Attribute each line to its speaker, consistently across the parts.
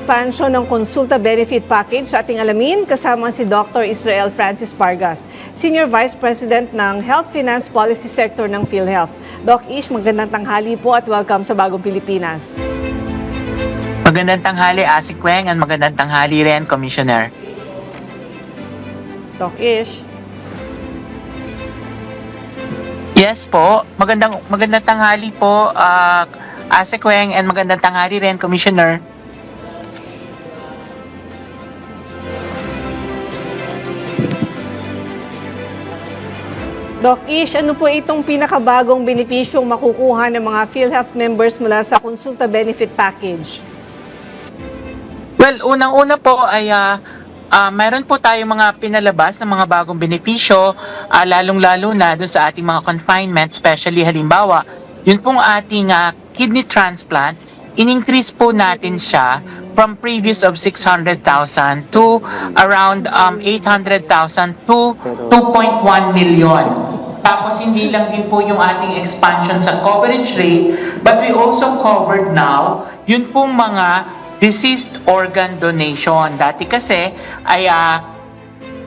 Speaker 1: expansion ng Consulta Benefit Package sa ating alamin kasama si Dr. Israel Francis Pargas, Senior Vice President ng Health Finance Policy Sector ng PhilHealth. Doc Ish, magandang tanghali po at welcome sa Bagong Pilipinas.
Speaker 2: Magandang tanghali, Asik Weng, at magandang tanghali rin, Commissioner.
Speaker 1: Doc Ish.
Speaker 2: Yes po, magandang tanghali po, Asik Weng, and magandang tanghali rin, Commissioner.
Speaker 1: Doc Ish, ano po itong pinakabagong benepisyong makukuha ng mga PhilHealth members mula sa Consulta Benefit Package?
Speaker 2: Well, unang-una po ay mayroon po tayong mga pinalabas ng mga bagong benepisyo, lalong-lalo na doon sa ating mga confinement, especially halimbawa, yun pong ating kidney transplant, in-increase po natin siya from previous of 600,000 to around 800,000 to 2.1 million. Tapos hindi lang din po yung ating expansion sa coverage rate, but we also covered now yun pong mga deceased organ donation. Dati kasi ay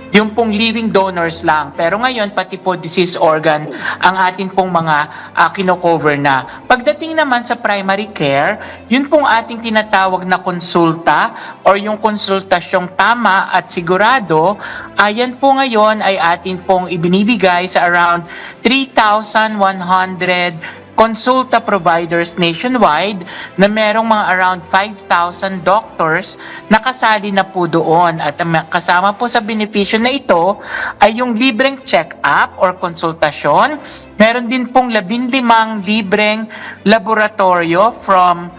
Speaker 2: yung pong living donors lang. Pero ngayon, pati po deceased organ ang atin pong mga kino-cover na. Pagdating naman sa primary care, yun pong ating tinatawag na konsulta or yung konsultasyong tama at sigurado, ayan po ngayon ay atin pong ibinibigay sa around 3,100 consulta providers nationwide na merong mga around 5,000 doctors na kasali na po doon. At kasama po sa benepisyo na ito ay yung libreng check-up or konsultasyon. Meron din pong 15 libreng laboratorio from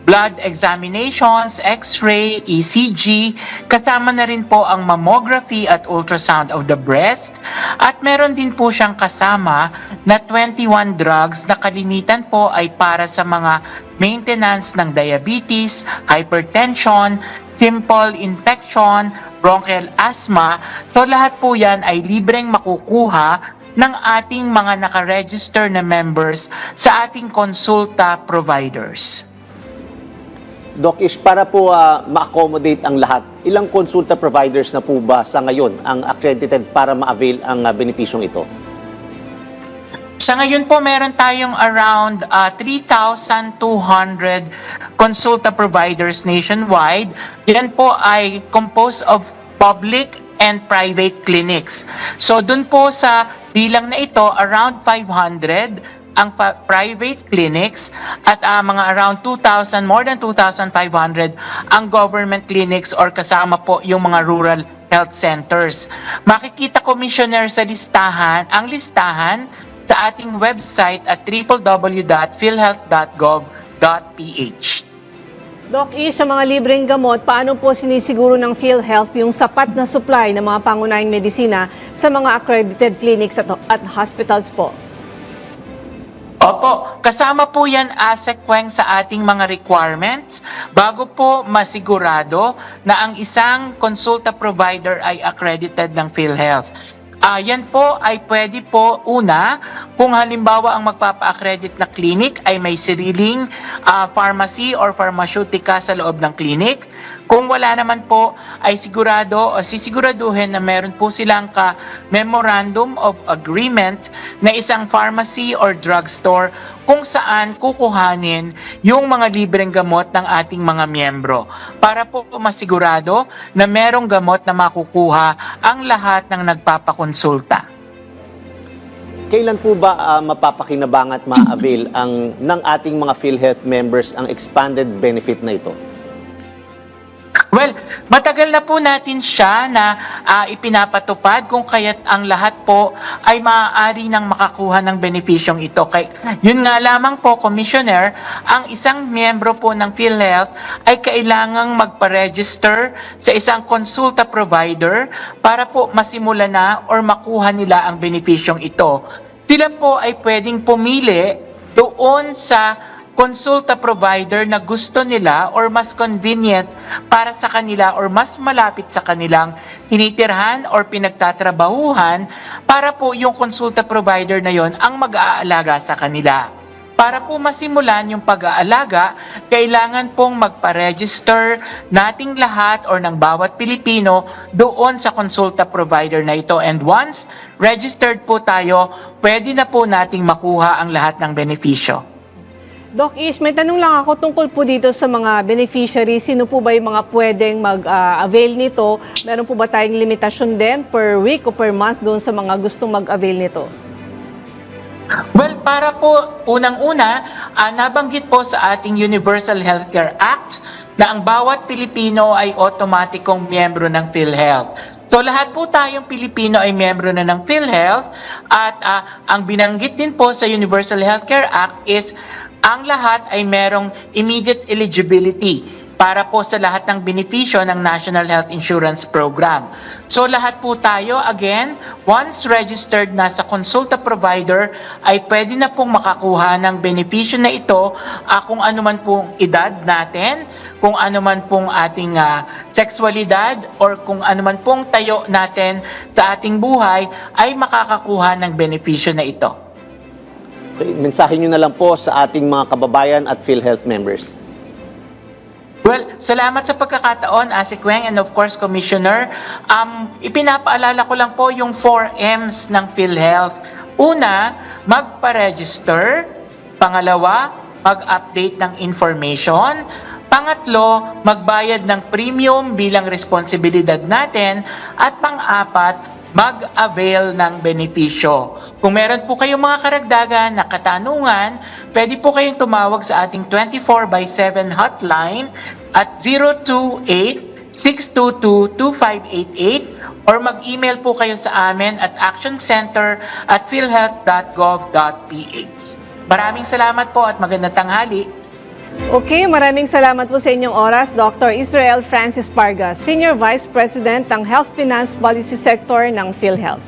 Speaker 2: blood examinations, x-ray, ECG, kasama na rin po ang mammography at ultrasound of the breast. At meron din po siyang kasama na 21 drugs na kalimitan po ay para sa mga maintenance ng diabetes, hypertension, simple infection, bronchial asthma. So lahat po yan ay libreng makukuha ng ating mga nakaregister na members sa ating konsulta providers.
Speaker 3: Doc Ish, para po ma-accommodate ang lahat, ilang consulta providers na po ba sa ngayon ang accredited para ma-avail ang benepisyong ito?
Speaker 2: Sa ngayon po, meron tayong around 3,200 consulta providers nationwide. Yan po ay composed of public and private clinics. So dun po sa bilang na ito, around 500 ang private clinics at mga around 2,000, more than 2,500 ang government clinics or kasama po yung mga rural health centers. Makikita, Commissioner, sa listahan, ang listahan sa ating website at www.philhealth.gov.ph.
Speaker 1: Doc Ish, sa mga libreng gamot, paano po sinisiguro ng PhilHealth yung sapat na supply ng mga pangunahing medisina sa mga accredited clinics at hospitals po?
Speaker 2: Opo, kasama po yan, Asik Weng, sa ating mga requirements bago po masigurado na ang isang consulta provider ay accredited ng PhilHealth. Yan po ay pwede po, una, kung halimbawa ang magpapa-accredit na clinic ay may sariling pharmacy or pharmaceutica sa loob ng clinic. Kung wala naman po, ay sigurado o sisiguraduhin na meron po silang memorandum of agreement na isang pharmacy or drugstore kung saan kukuhanin yung mga libreng gamot ng ating mga miyembro para po masigurado na merong gamot na makukuha ang lahat ng nagpapakonsulta.
Speaker 3: Kailan po ba mapapakinabangan at ma-avail ng ating mga PhilHealth members ang expanded benefit na ito?
Speaker 2: Well, matagal na po natin siya na ipinapatupad kung kaya't ang lahat po ay maaari nang makakuha ng benepisyong ito. Yun nga lamang po, Commissioner, ang isang miyembro po ng PhilHealth ay kailangang magpa-register sa isang consulta provider para po masimula na or makuha nila ang benepisyong ito. Sila po ay pwedeng pumili doon sa consulta provider na gusto nila or mas convenient para sa kanila or mas malapit sa kanilang tinitirhan or pinagtatrabahuhan para po yung consulta provider na yon ang mag-aalaga sa kanila. para po masimulan yung pag-aalaga, kailangan pong magpa-register nating lahat or ng bawat Pilipino doon sa konsulta provider na ito. And once registered po tayo, pwede na po nating makuha ang lahat ng benepisyo.
Speaker 1: Doc Ish, may tanong lang ako tungkol po dito sa mga beneficiaries. Sino po ba yung mga pwedeng mag-avail nito? Meron po ba tayong limitasyon din per week o per month doon sa mga gustong mag-avail nito?
Speaker 2: Well, para po unang-una, nabanggit po sa ating Universal Healthcare Act na ang bawat Pilipino ay otomatikong miyembro ng PhilHealth. So lahat po tayong Pilipino ay miyembro na ng PhilHealth at ang binanggit din po sa Universal Healthcare Act is ang lahat ay merong immediate eligibility para po sa lahat ng benepisyo ng National Health Insurance Program. So lahat po tayo, again, once registered na sa consulta provider, ay pwede na pong makakuha ng benepisyo na ito kung ano man pong edad natin, kung ano man pong ating sexualidad, or kung ano man pong tayo natin sa ating buhay, ay makakakuha ng benepisyo na ito.
Speaker 3: Okay, mensahe nyo na lang po sa ating mga kababayan at PhilHealth members.
Speaker 2: Well, salamat sa pagkakataon, Asik Weng, and of course, Commissioner. Ipinapaalala ko lang po yung 4 M's ng PhilHealth. Una, magpa-register. Pangalawa, mag-update ng information. Pangatlo, magbayad ng premium bilang responsibilidad natin. At pang-apat, mag-avail ng benepisyo. Kung meron po kayong mga karagdagan na katanungan, pwede po kayong tumawag sa ating 24/7 hotline at 028-622-2588 or mag-email po kayo sa amin at actioncenter@philhealth.gov.ph. Maraming salamat po at magandang tanghali.
Speaker 1: Okay, maraming salamat po sa inyong oras, Dr. Israel Francis Pargas, Senior Vice President ng Health Finance Policy Sector ng PhilHealth.